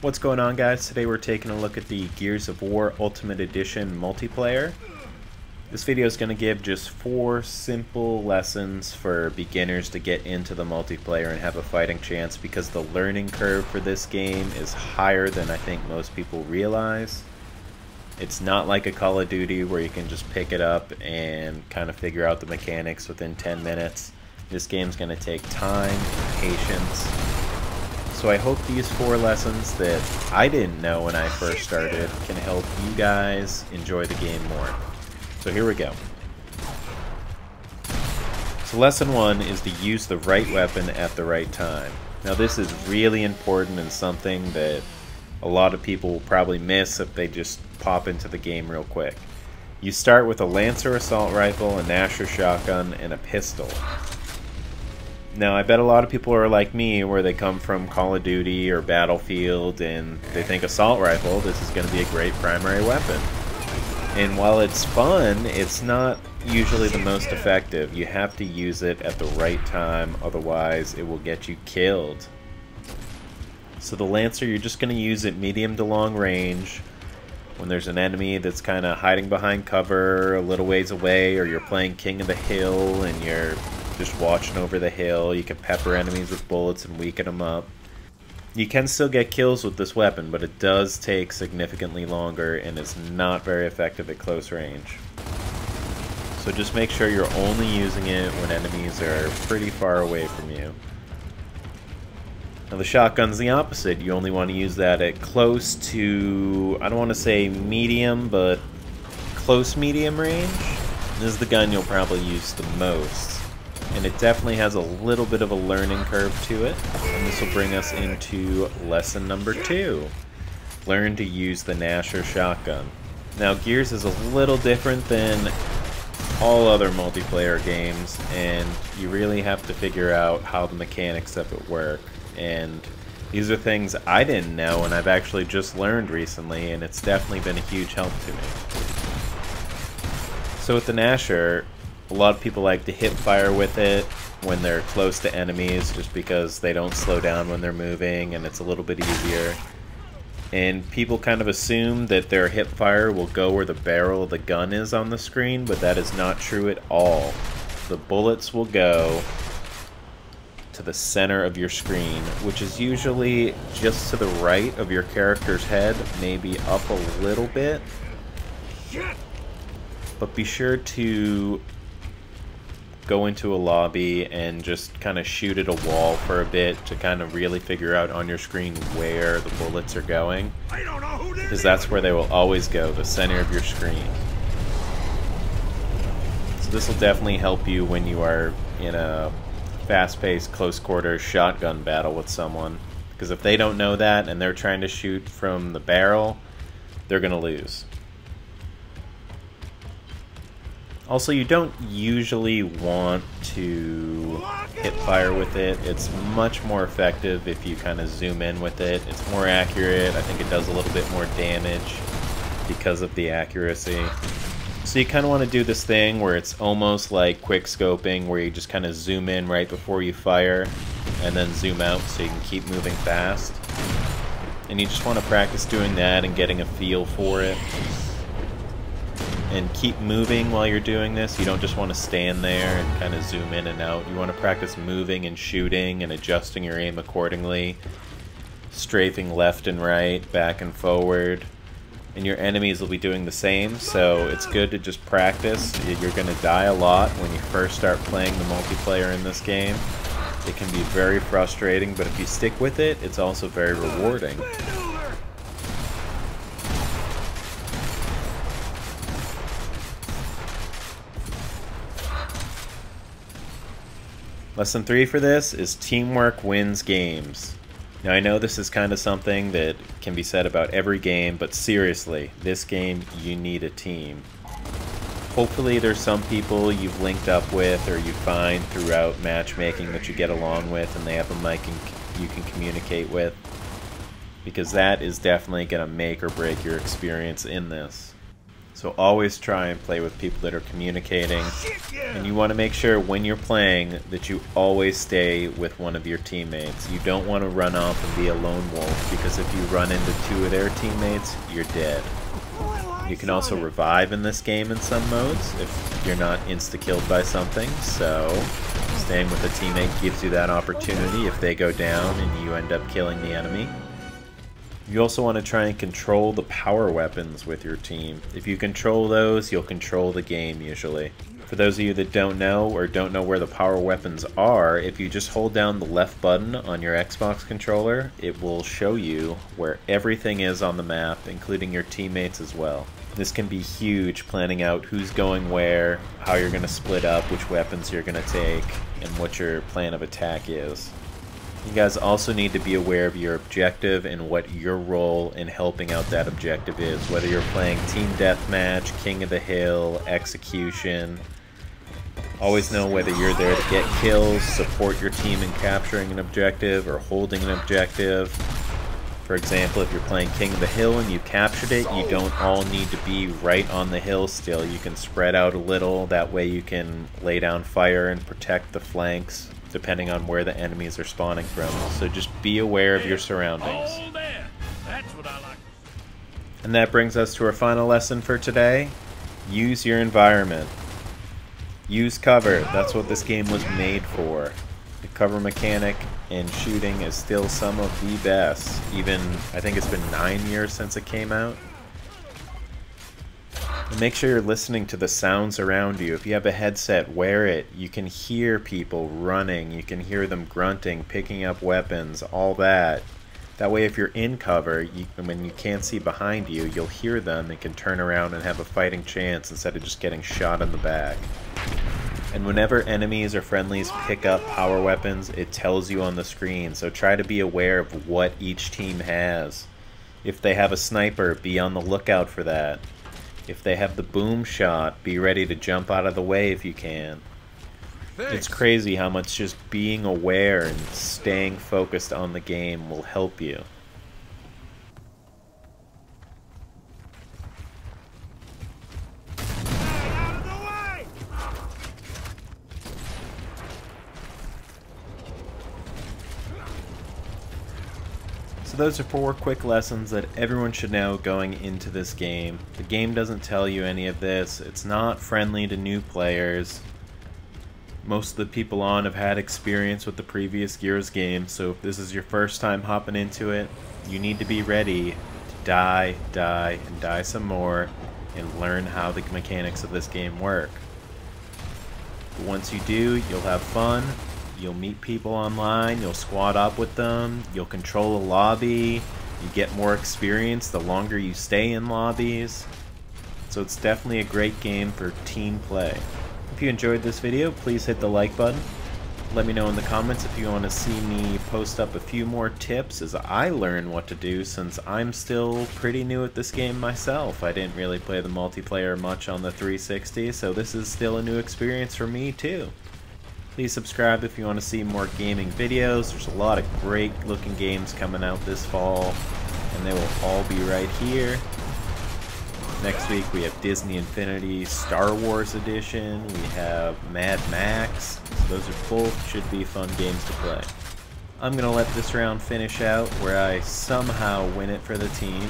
What's going on, guys? Today we're taking a look at the Gears of War Ultimate Edition multiplayer. This video is going to give just 4 simple lessons for beginners to get into the multiplayer and have a fighting chance, because the learning curve for this game is higher than I think most people realize. It's not like a Call of Duty where you can just pick it up and kind of figure out the mechanics within 10 minutes. This game's going to take time, patience. So I hope these 4 lessons that I didn't know when I first started can help you guys enjoy the game more. So here we go. So lesson 1 is to use the right weapon at the right time. Now this is really important and something that a lot of people will probably miss if they just pop into the game real quick. You start with a Lancer assault rifle, a Nasher shotgun, and a pistol. Now, I bet a lot of people are like me, where they come from Call of Duty or Battlefield, and they think assault rifle, this is going to be a great primary weapon. And while it's fun, it's not usually the most effective. You have to use it at the right time, otherwise it will get you killed. So the Lancer, you're just going to use it medium to long range. When there's an enemy that's kind of hiding behind cover a little ways away, or you're playing King of the Hill and you're just watching over the hill, you can pepper enemies with bullets and weaken them up. You can still get kills with this weapon, but it does take significantly longer and is not very effective at close range. So just make sure you're only using it when enemies are pretty far away from you. Now the shotgun's the opposite. You only want to use that at close to, I don't want to say medium, but close medium range. This is the gun you'll probably use the most. And it definitely has a little bit of a learning curve to it. And this will bring us into lesson number 2. Learn to use the Nasher shotgun. Now Gears is a little different than all other multiplayer games, and you really have to figure out how the mechanics of it work. And these are things I didn't know and I've actually just learned recently, and it's definitely been a huge help to me. So with the Nasher, a lot of people like to hip fire with it when they're close to enemies, just because they don't slow down when they're moving and it's a little bit easier. And people kind of assume that their hip fire will go where the barrel of the gun is on the screen, but that is not true at all. The bullets will go to the center of your screen, which is usually just to the right of your character's head, maybe up a little bit. But be sure to go into a lobby and just kind of shoot at a wall for a bit to kind of really figure out on your screen where the bullets are going, because that's where they will always go, the center of your screen. So this will definitely help you when you are in a fast-paced close quarters shotgun battle with someone, because if they don't know that and they're trying to shoot from the barrel, they're gonna lose. Also, you don't usually want to hip fire with it. It's much more effective if you kind of zoom in with it. It's more accurate. I think it does a little bit more damage because of the accuracy. So you kind of want to do this thing where it's almost like quick scoping, where you just kind of zoom in right before you fire and then zoom out so you can keep moving fast. And you just want to practice doing that and getting a feel for it. And keep moving while you're doing this. You don't just want to stand there and kind of zoom in and out. You want to practice moving and shooting and adjusting your aim accordingly. Strafing left and right, back and forward. And your enemies will be doing the same, so it's good to just practice. You're going to die a lot when you first start playing the multiplayer in this game. It can be very frustrating, but if you stick with it, it's also very rewarding. Lesson 3 for this is teamwork wins games. Now I know this is kind of something that can be said about every game, but seriously, this game, you need a team. Hopefully there's some people you've linked up with or you find throughout matchmaking that you get along with and they have a mic you can communicate with, because that is definitely going to make or break your experience in this. So always try and play with people that are communicating. And you want to make sure when you're playing that you always stay with one of your teammates. You don't want to run off and be a lone wolf, because if you run into two of their teammates, you're dead. You can also revive in this game in some modes if you're not insta-killed by something, so staying with a teammate gives you that opportunity if they go down and you end up killing the enemy. You also want to try and control the power weapons with your team. If you control those, you'll control the game usually. For those of you that don't know or don't know where the power weapons are, if you just hold down the left button on your Xbox controller, it will show you where everything is on the map, including your teammates as well. This can be huge, planning out who's going where, how you're going to split up, which weapons you're going to take, and what your plan of attack is. You guys also need to be aware of your objective and what your role in helping out that objective is. Whether you're playing Team Deathmatch, King of the Hill, Execution. Always know whether you're there to get kills, support your team in capturing an objective, or holding an objective. For example, if you're playing King of the Hill and you captured it, you don't all need to be right on the hill still. You can spread out a little, that way you can lay down fire and protect the flanks, depending on where the enemies are spawning from. So just be aware of your surroundings. That's what I like. And that brings us to our final lesson for today. Use your environment. Use cover. That's what this game was made for. The cover mechanic in shooting is still some of the best. Even, I think it's been 9 years since it came out. And make sure you're listening to the sounds around you. If you have a headset, wear it. You can hear people running. You can hear them grunting, picking up weapons, all that. That way if you're in cover, when you can't see behind you, you'll hear them and can turn around and have a fighting chance instead of just getting shot in the back. And whenever enemies or friendlies pick up power weapons, it tells you on the screen, so try to be aware of what each team has. If they have a sniper, be on the lookout for that. If they have the boom shot, be ready to jump out of the way if you can. It's crazy how much just being aware and staying focused on the game will help you. So those are 4 quick lessons that everyone should know going into this game. The game doesn't tell you any of this. It's not friendly to new players. Most of the people on have had experience with the previous Gears games, so if this is your first time hopping into it, you need to be ready to die, and die some more, and learn how the mechanics of this game work. But once you do, you'll have fun. You'll meet people online, you'll squad up with them, you'll control a lobby, you get more experience the longer you stay in lobbies. So it's definitely a great game for team play. If you enjoyed this video, please hit the like button. Let me know in the comments if you want to see me post up a few more tips as I learn what to do, since I'm still pretty new at this game myself. I didn't really play the multiplayer much on the 360, so this is still a new experience for me too. Please subscribe if you want to see more gaming videos. There's a lot of great looking games coming out this fall, and they will all be right here. Next week we have Disney Infinity Star Wars Edition, we have Mad Max, so those are both should be fun games to play. I'm going to let this round finish out where I somehow win it for the team.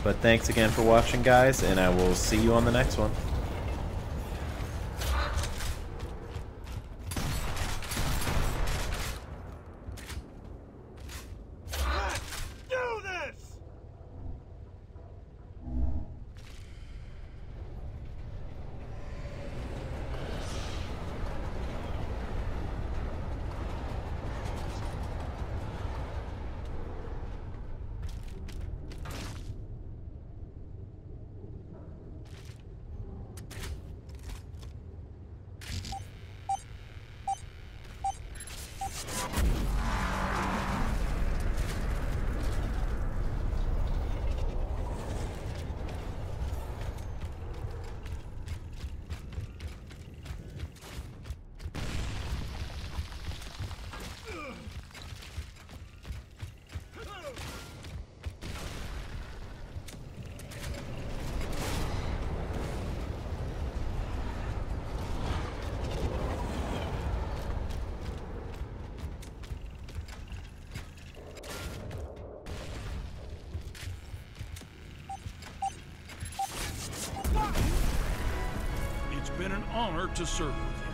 But thanks again for watching, guys, and I will see you on the next one. It's been an honor to serve with you.